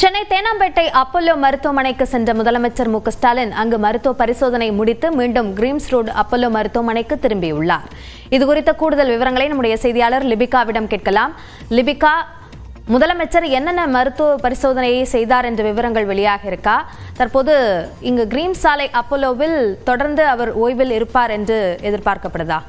Chennai Teynampet Apollo மருத்துவமனைக்கு சென்ற முதலமைச்சர் மு.க.ஸ்டாலின் அங்கு மருத்துவ பரிசோதனை முடித்து மீண்டும் கிரீம்ஸ் ரோடு அப்போலோ மருத்துவமனைக்கு திரும்பியுள்ளார். இதுகுறித்த கூடுதல் விவரங்களை நம்முடைய செய்தியாளர் லிபிகாவிடம் கேட்கலாம். லிபிகா, முதலமைச்சர் என்னென்ன மருத்துவ பரிசோதனையை செய்தார் என்ற விவரங்கள் வெளியாக இருக்கா? தற்போது இங்கு கிரீம்ஸ் சாலை அப்போலோவில் தொடர்ந்து அவர் ஓய்வில் இருப்பார் என்று எதிர்பார்க்கப்படுதா?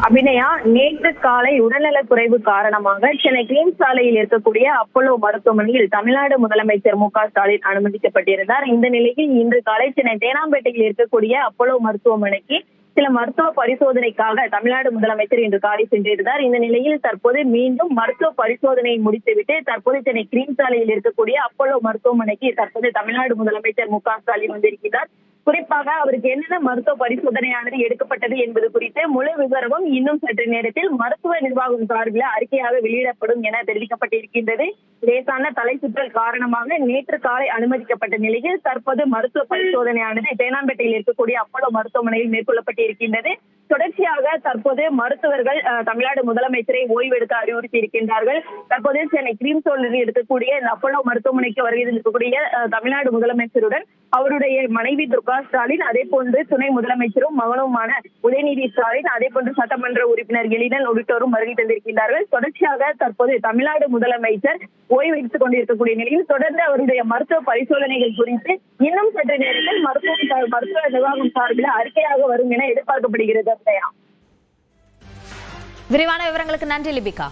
அபிநயா, நேற்று காலை உடல்நலக் குறைவு காரணமாக சென்னை கிரீம்ஸ் சாலையில் இருக்கக்கூடிய அப்போலோ மருத்துவமனையில் தமிழ்நாடு முதலமைச்சர் மு.க.ஸ்டாலின் அனுமதிக்கப்பட்டிருந்தார். இந்த நிலையில் இன்று காலை சென்னை தேனாம்பேட்டையில் இருக்கக்கூடிய அப்போலோ மருத்துவமனைக்கு சில மருத்துவ பரிசோதனைக்காக தமிழ்நாடு முதலமைச்சர் இன்று காலை சென்றிருந்தார். இந்த நிலையில் தற்போது மீண்டும் மருத்துவ பரிசோதனையை முடித்துவிட்டு தற்போது சென்னை கிரீம்ஸ் சாலையில் இருக்கக்கூடிய அப்போலோ மருத்துவமனைக்கு தற்போது தமிழ்நாடு முதலமைச்சர் மு.க.ஸ்டாலின் வந்திருக்கிறார். குறிப்பாக அவருக்கு என்னென்ன மருத்துவ பரிசோதனையானது எடுக்கப்பட்டது என்பது குறித்து முழு விவரமும் இன்னும் சற்று நேரத்தில் மருத்துவ நிர்வாகம் சார்பில் அறிக்கையாக வெளியிடப்படும் என தெரிவிக்கப்பட்டிருக்கின்றது. லேசான தலை சுற்றல் காரணமாக நேற்று காலை அனுமதிக்கப்பட்ட நிலையில் தற்போது மருத்துவ பரிசோதனையானது தேனாம்பேட்டையில் இருக்கக்கூடிய அப்போலோ மருத்துவமனையில் மேற்கொள்ளப்பட்டிருக்கின்றது. தொடர்ச்சியாக தற்போது மருத்துவர்கள் தமிழ்நாடு முதலமைச்சரை ஓய்வெடுக்க அறிவுறுத்தி இருக்கின்றார்கள். தற்போது சென்னை கிரீம்ஸ் ரோடில் இருக்கக்கூடிய இந்த அப்போலோ மருத்துவமனைக்கு வருகை இருக்கக்கூடிய தமிழ்நாடு முதலமைச்சருடன் அவருடைய மனைவி துர்கா ஸ்டாலின், அதே போன்று துணை முதலமைச்சரும் மகனுமான உதயநிதி ஸ்டாலின், அதே போன்று சட்டமன்ற உறுப்பினர் எழிலன் உள்ளிட்டோரும் வருகை தந்திருக்கிறார்கள். தொடர்ச்சியாக தற்போது தமிழ்நாடு முதலமைச்சர் ஓய்வெடுத்துக் கொண்டிருக்கக்கூடிய நிலையில் தொடர்ந்து அவருடைய மருத்துவ பரிசோதனைகள் குறித்து இன்னும் சற்று நேரத்தில் மருத்துவ நிர்வாகம் சார்பில் அறிக்கையாக வரும் என எதிர்பார்க்கப்படுகிறது. விரிவான விவரங்களுக்கு நன்றி லிபிகா.